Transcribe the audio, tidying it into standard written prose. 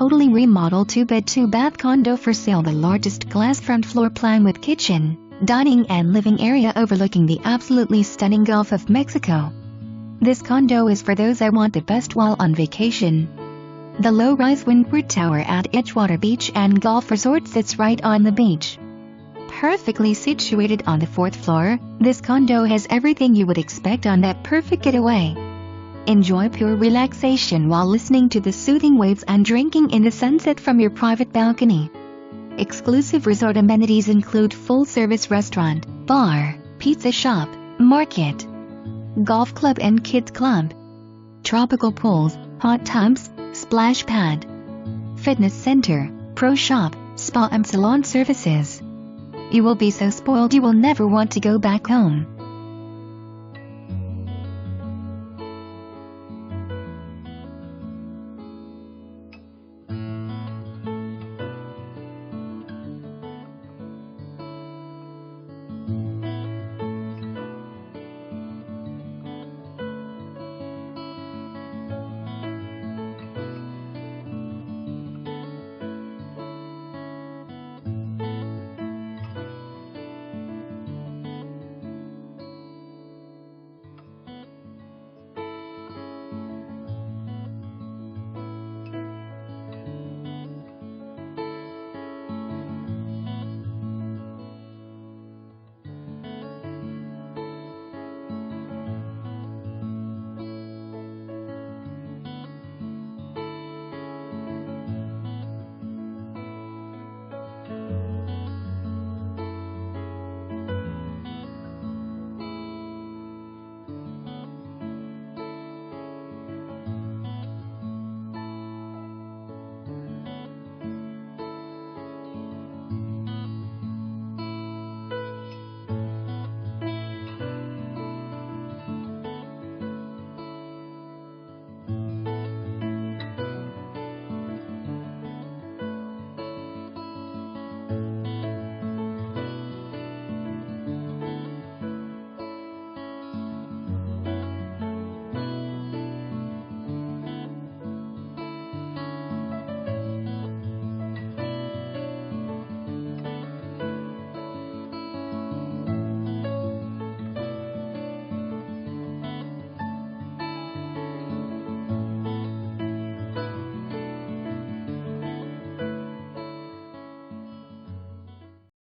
totally remodeled 2-bed 2-bath condo for sale. The largest glass front floor plan with kitchen, dining and living area overlooking the absolutely stunning Gulf of Mexico. This condo is for those that want the best while on vacation. The low-rise Windward Tower at Edgewater Beach and Golf Resort sits right on the beach. Perfectly situated on the 4th floor, this condo has everything you would expect on that perfect getaway. Enjoy pure relaxation while listening to the soothing waves and drinking in the sunset from your private balcony. Exclusive resort amenities include full-service restaurant, bar, pizza shop, market, golf club and kids club, tropical pools, hot tubs, splash pad, fitness center, pro shop, spa and salon services. You will be so spoiled you will never want to go back home.